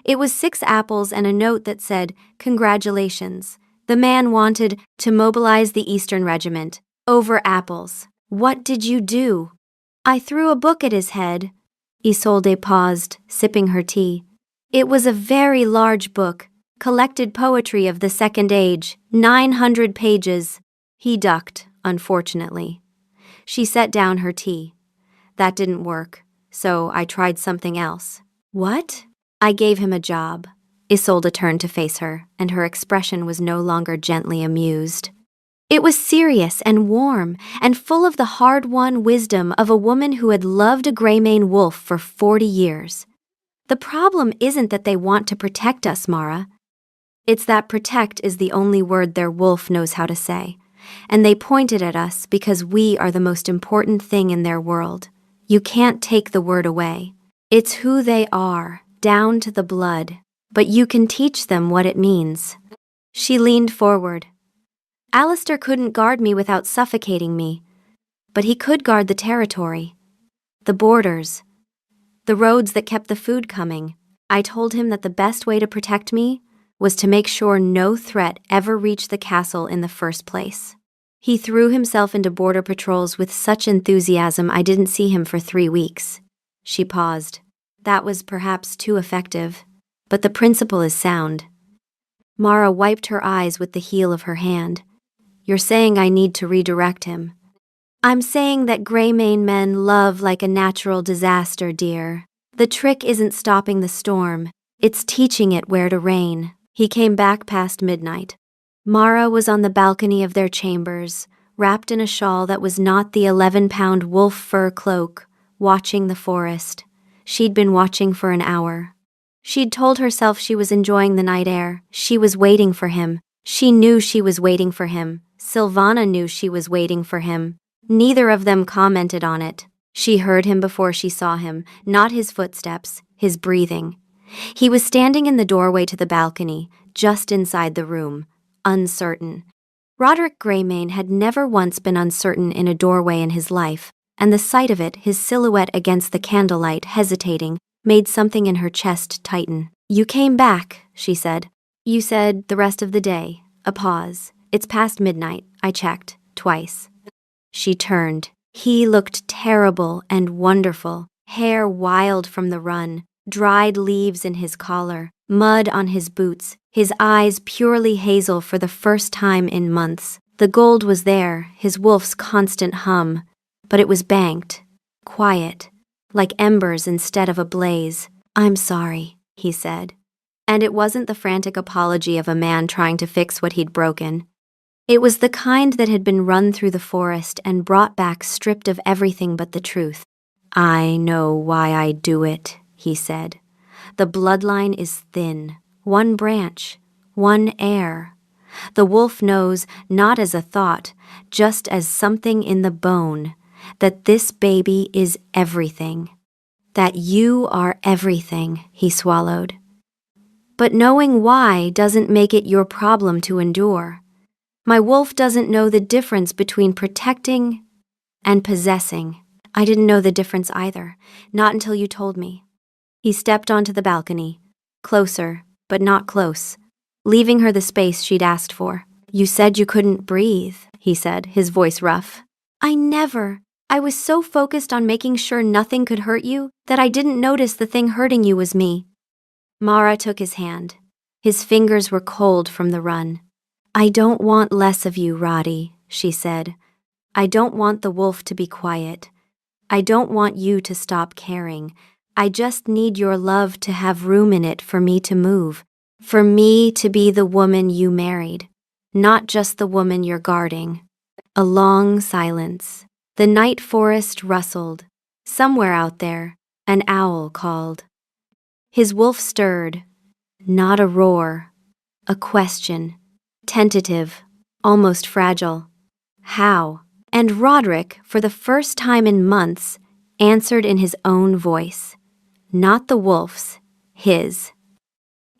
It was 6 apples and a note that said, "Congratulations." The man wanted to mobilize the Eastern Regiment over apples. What did you do? I threw a book at his head. Isolde paused, sipping her tea. It was a very large book, collected poetry of the Second Age, 900 pages. He ducked, unfortunately. She set down her tea. That didn't work, so I tried something else. What? I gave him a job. Isolde turned to face her, and her expression was no longer gently amused. It was serious and warm, and full of the hard-won wisdom of a woman who had loved a Greymane wolf for 40 years. The problem isn't that they want to protect us, Mara. It's that protect is the only word their wolf knows how to say, and they pointed at us because we are the most important thing in their world. You can't take the word away. It's who they are, down to the blood, but you can teach them what it means. She leaned forward. Alistair couldn't guard me without suffocating me. but he could guard the territory, the borders, the roads that kept the food coming. I told him that the best way to protect me was to make sure no threat ever reached the castle in the first place. He threw himself into border patrols with such enthusiasm I didn't see him for 3 weeks. She paused. That was perhaps too effective, but the principle is sound. Mara wiped her eyes with the heel of her hand. You're saying I need to redirect him. I'm saying that Greymane men love like a natural disaster, dear. The trick isn't stopping the storm, it's teaching it where to reign. He came back past midnight. Mara was on the balcony of their chambers, wrapped in a shawl that was not the 11-pound wolf fur cloak, watching the forest. She'd been watching for an hour. She'd told herself she was enjoying the night air. She was waiting for him. She knew she was waiting for him. Silvana knew she was waiting for him. Neither of them commented on it. She heard him before she saw him, not his footsteps, his breathing. He was standing in the doorway to the balcony, just inside the room, uncertain. Roderick Greymane had never once been uncertain in a doorway in his life, and the sight of it, his silhouette against the candlelight, hesitating, made something in her chest tighten. You came back, she said. You said the rest of the day. A pause. It's past midnight. I checked. Twice. She turned. He looked terrible and wonderful, hair wild from the run, dried leaves in his collar, mud on his boots, his eyes purely hazel for the first time in months. The gold was there, his wolf's constant hum, but it was banked, quiet, like embers instead of a blaze. I'm sorry, he said. And it wasn't the frantic apology of a man trying to fix what he'd broken. It was the kind that had been run through the forest and brought back stripped of everything but the truth. I know why I do it, he said. The bloodline is thin, one branch, one heir. The wolf knows, not as a thought, just as something in the bone, that this baby is everything. That you are everything, he swallowed. But knowing why doesn't make it your problem to endure. My wolf doesn't know the difference between protecting and possessing. I didn't know the difference either, not until you told me. He stepped onto the balcony, closer, but not close, leaving her the space she'd asked for. You said you couldn't breathe, he said, his voice rough. I was so focused on making sure nothing could hurt you that I didn't notice the thing hurting you was me. Mara took his hand. His fingers were cold from the run. I don't want less of you, Roddy, she said. I don't want the wolf to be quiet. I don't want you to stop caring. I just need your love to have room in it for me to move, for me to be the woman you married, not just the woman you're guarding. A long silence. The night forest rustled. Somewhere out there, an owl called. His wolf stirred. Not a roar. A question. Tentative. Almost fragile. How? And Roderick, for the first time in months, answered in his own voice. Not the wolf's. His.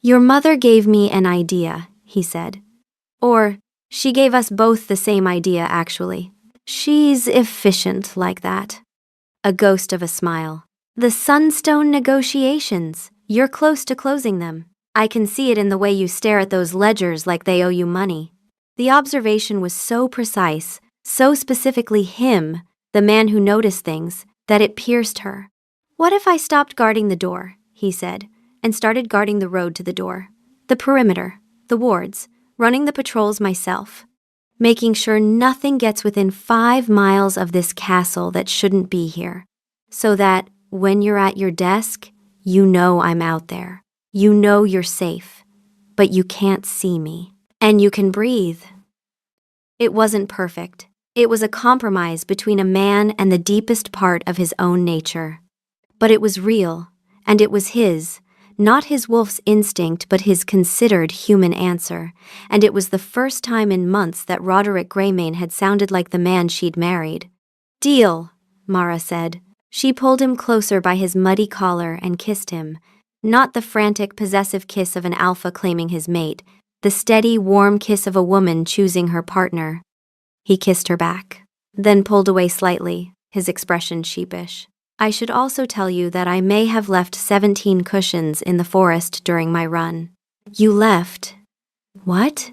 Your mother gave me an idea, he said. Or, she gave us both the same idea, actually. She's efficient like that. A ghost of a smile. The Sunstone negotiations. You're close to closing them. I can see it in the way you stare at those ledgers like they owe you money. The observation was so precise, so specifically him, the man who noticed things, that it pierced her. What if I stopped guarding the door, he said, and started guarding the road to the door, the perimeter, the wards, running the patrols myself, making sure nothing gets within 5 miles of this castle that shouldn't be here, so that when you're at your desk, you know I'm out there. You know you're safe, but you can't see me, and you can breathe. It wasn't perfect. It was a compromise between a man and the deepest part of his own nature. But it was real, and it was his, not his wolf's instinct, but his considered human answer, and it was the first time in months that Roderick Greymane had sounded like the man she'd married. Deal, Mara said. She pulled him closer by his muddy collar and kissed him, not the frantic, possessive kiss of an alpha claiming his mate, the steady, warm kiss of a woman choosing her partner. He kissed her back. then pulled away slightly, his expression sheepish. I should also tell you that I may have left 17 cushions in the forest during my run. You left? What?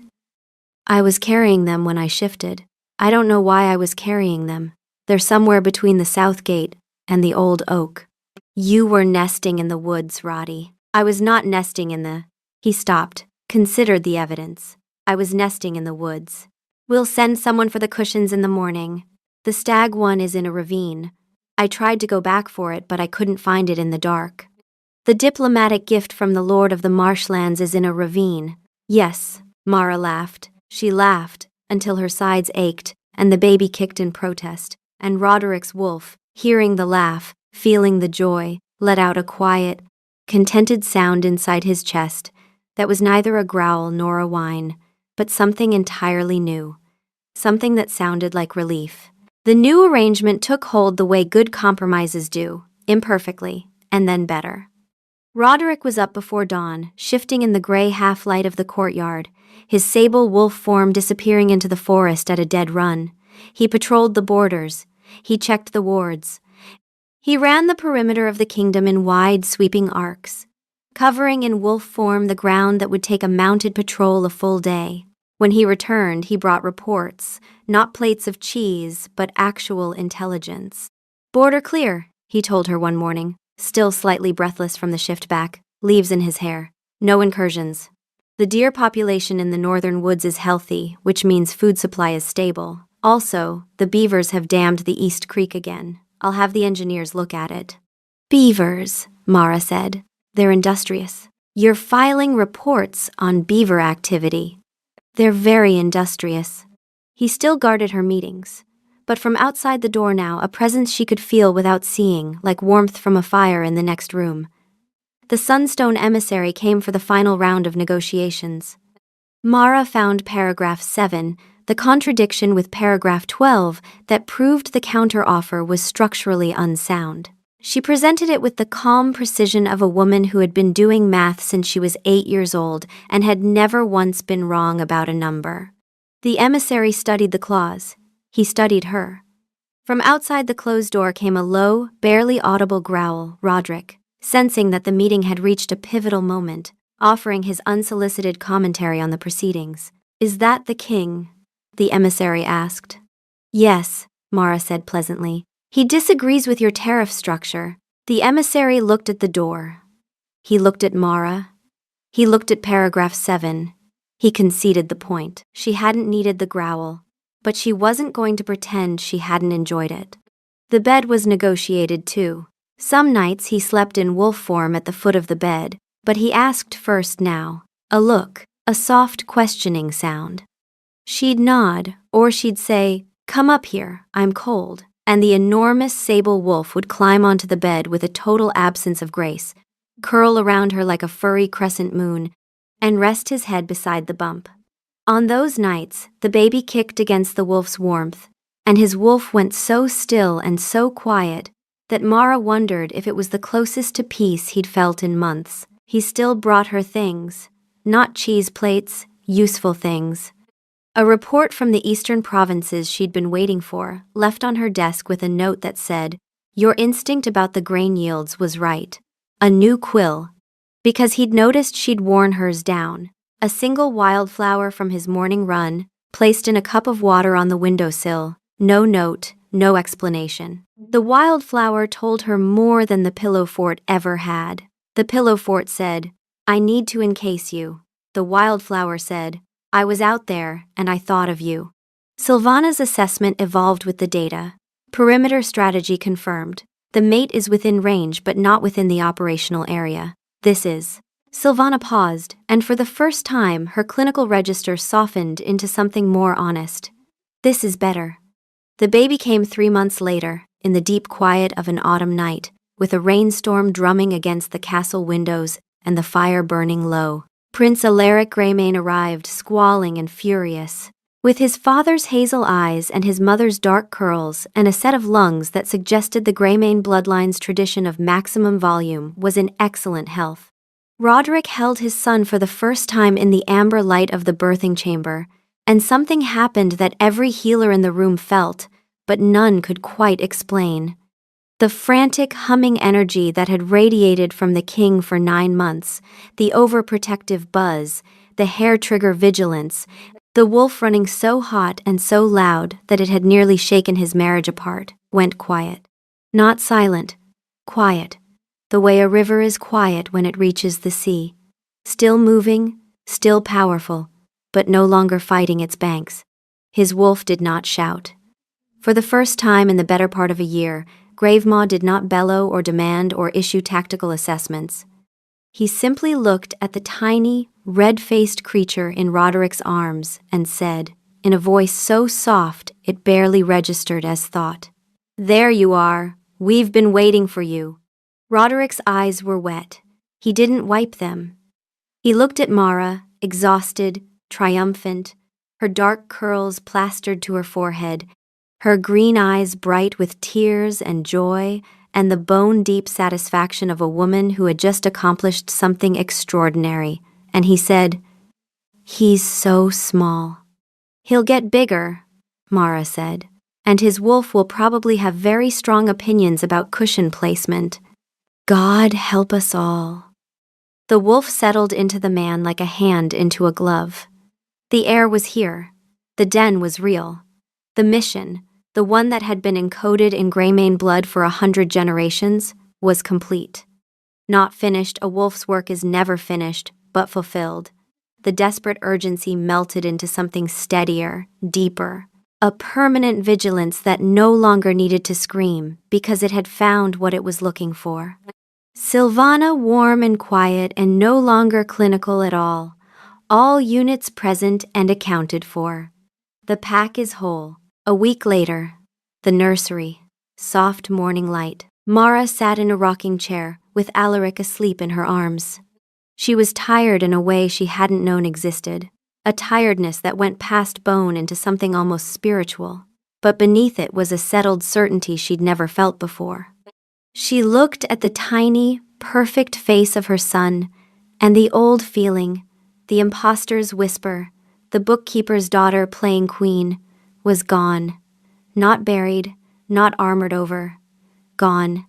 I was carrying them when I shifted. I don't know why I was carrying them. They're somewhere between the south gate and the old oak. You were nesting in the woods, Roddy. I was not nesting in the... He stopped, considered the evidence. I was nesting in the woods. We'll send someone for the cushions in the morning. The stag one is in a ravine. I tried to go back for it, but I couldn't find it in the dark. The diplomatic gift from the Lord of the Marshlands is in a ravine. Yes, Mara laughed. She laughed until her sides ached, and the baby kicked in protest, and Roderick's wolf, hearing the laugh, feeling the joy, let out a quiet, contented sound inside his chest that was neither a growl nor a whine, but something entirely new, something that sounded like relief. The new arrangement took hold the way good compromises do, imperfectly, and then better. Roderick was up before dawn, shifting in the gray half-light of the courtyard, his sable wolf form disappearing into the forest at a dead run. He patrolled the borders. He checked the wards. He ran the perimeter of the kingdom in wide, sweeping arcs, covering in wolf form the ground that would take a mounted patrol a full day. When he returned, he brought reports, not plates of cheese, but actual intelligence. Border clear, he told her one morning, still slightly breathless from the shift back, leaves in his hair. No incursions. The deer population in the northern woods is healthy, which means food supply is stable. Also, the beavers have dammed the East Creek again. I'll have the engineers look at it. Beavers, Mara said. They're industrious. You're filing reports on beaver activity. They're very industrious. He still guarded her meetings, but from outside the door now, a presence she could feel without seeing, like warmth from a fire in the next room. The Sunstone emissary came for the final round of negotiations. Mara found paragraph 7, the contradiction with paragraph 12 that proved the counteroffer was structurally unsound. She presented it with the calm precision of a woman who had been doing math since she was 8 years old and had never once been wrong about a number. The emissary studied the clause. He studied her. From outside the closed door came a low, barely audible growl. Roderick, sensing that the meeting had reached a pivotal moment, offering his unsolicited commentary on the proceedings. Is that the king? The emissary asked. Yes, Mara said pleasantly. He disagrees with your tariff structure. The emissary looked at the door. He looked at Mara. He looked at paragraph 7. He conceded the point. She hadn't needed the growl, but she wasn't going to pretend she hadn't enjoyed it. The bed was negotiated too. Some nights he slept in wolf form at the foot of the bed, but he asked first now. A look, a soft questioning sound. She'd nod, or she'd say, "Come up here, I'm cold." And the enormous sable wolf would climb onto the bed with a total absence of grace, curl around her like a furry crescent moon, and rest his head beside the bump. On those nights, the baby kicked against the wolf's warmth, and his wolf went so still and so quiet that Mara wondered if it was the closest to peace he'd felt in months. He still brought her things, not cheese plates, useful things. A report from the eastern provinces she'd been waiting for, left on her desk with a note that said, "Your instinct about the grain yields was right. A new quill." Because he'd noticed she'd worn hers down. A single wildflower from his morning run, placed in a cup of water on the windowsill. No note, no explanation. The wildflower told her more than the pillow fort ever had. The pillow fort said, "I need to encase you." The wildflower said, "I was out there, and I thought of you." Sylvana's assessment evolved with the data. Perimeter strategy confirmed. The mate is within range but not within the operational area. This is. Sylvana paused, and for the first time her clinical register softened into something more honest. This is better. The baby came 3 months later, in the deep quiet of an autumn night, with a rainstorm drumming against the castle windows and the fire burning low. Prince Alaric Greymane arrived, squalling and furious. With his father's hazel eyes and his mother's dark curls and a set of lungs that suggested the Greymane bloodline's tradition of maximum volume was in excellent health. Roderick held his son for the first time in the amber light of the birthing chamber, and something happened that every healer in the room felt, but none could quite explain. The frantic humming energy that had radiated from the king for 9 months, the overprotective buzz, the hair-trigger vigilance, the wolf running so hot and so loud that it had nearly shaken his marriage apart, went quiet. Not silent, quiet, the way a river is quiet when it reaches the sea. Still moving, still powerful, but no longer fighting its banks. His wolf did not shout. For the first time in the better part of a year, Gravemaw did not bellow or demand or issue tactical assessments. He simply looked at the tiny, red-faced creature in Roderick's arms and said, in a voice so soft it barely registered as thought, "There you are. We've been waiting for you." Roderick's eyes were wet. He didn't wipe them. He looked at Mara, exhausted, triumphant, her dark curls plastered to her forehead, her green eyes bright with tears and joy and the bone-deep satisfaction of a woman who had just accomplished something extraordinary, and he said, "He's so small." "He'll get bigger," Mara said, "and his wolf will probably have very strong opinions about cushion placement. God help us all." The wolf settled into the man like a hand into a glove. The air was here. The den was real. The mission, the one that had been encoded in Greymane blood for 100 generations, was complete. Not finished, a wolf's work is never finished, but fulfilled. The desperate urgency melted into something steadier, deeper, a permanent vigilance that no longer needed to scream because it had found what it was looking for. Sylvana warm and quiet and no longer clinical at all units present and accounted for. The pack is whole. A week later, the nursery, soft morning light. Mara sat in a rocking chair, with Alaric asleep in her arms. She was tired in a way she hadn't known existed, a tiredness that went past bone into something almost spiritual, but beneath it was a settled certainty she'd never felt before. She looked at the tiny, perfect face of her son, and the old feeling, the imposter's whisper, the bookkeeper's daughter playing queen, was gone. Not buried, not armored over. Gone.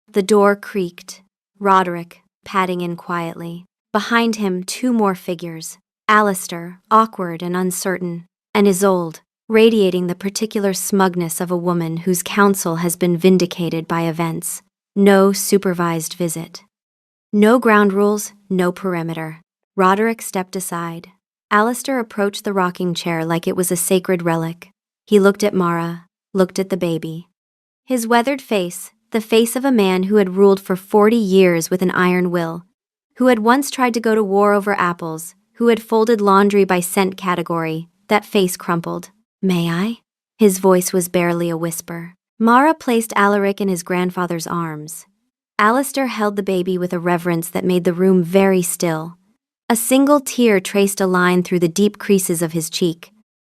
The door creaked. Roderick, padding in quietly. Behind him, 2 more figures. Alistair, awkward and uncertain, and Isolde, radiating the particular smugness of a woman whose counsel has been vindicated by events. No supervised visit. No ground rules, no perimeter. Roderick stepped aside. Alistair approached the rocking chair like it was a sacred relic. He looked at Mara, looked at the baby. His weathered face, the face of a man who had ruled for 40 years with an iron will, who had once tried to go to war over apples, who had folded laundry by scent category, that face crumpled. "May I?" His voice was barely a whisper. Mara placed Alaric in his grandfather's arms. Alistair held the baby with a reverence that made the room very still. A single tear traced a line through the deep creases of his cheek.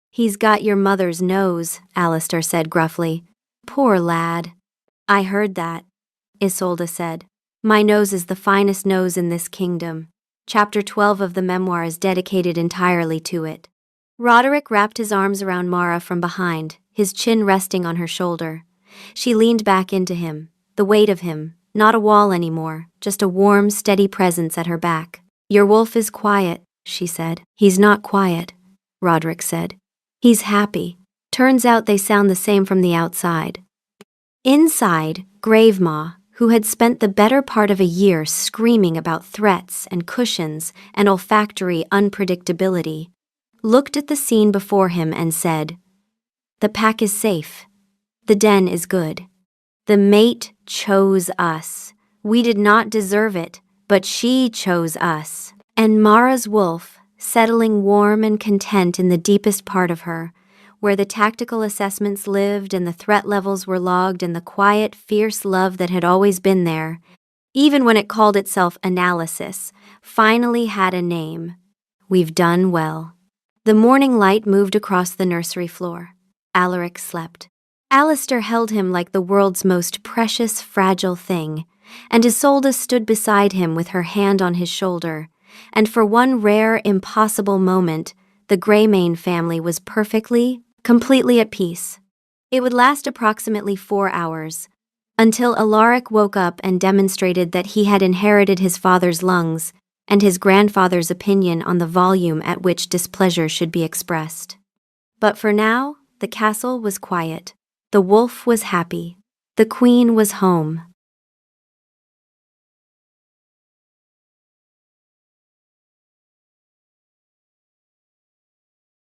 "He's got your mother's nose," Alistair said gruffly. "Poor lad." "I heard that," Isolde said. "My nose is the finest nose in this kingdom." Chapter 12 of the memoir is dedicated entirely to it. Roderick wrapped his arms around Mara from behind, his chin resting on her shoulder. She leaned back into him, the weight of him, not a wall anymore, just a warm, steady presence at her back. "Your wolf is quiet," she said. "He's not quiet," Roderick said. "He's happy." Turns out they sound the same from the outside. Inside, Gravemaw, who had spent the better part of a year screaming about threats and cushions and olfactory unpredictability, looked at the scene before him and said, "The pack is safe. The den is good. The mate chose us. We did not deserve it, but she chose us." And Mara's wolf, settling warm and content in the deepest part of her, where the tactical assessments lived and the threat levels were logged and the quiet, fierce love that had always been there, even when it called itself analysis, finally had a name. "We've done well." The morning light moved across the nursery floor. Alaric slept. Alistair held him like the world's most precious, fragile thing, and Isolde stood beside him with her hand on his shoulder, and for one rare, impossible moment, the Greymane family was perfectly, completely at peace. It would last approximately 4 hours, until Alaric woke up and demonstrated that he had inherited his father's lungs and his grandfather's opinion on the volume at which displeasure should be expressed. But for now, the castle was quiet. The wolf was happy. The queen was home.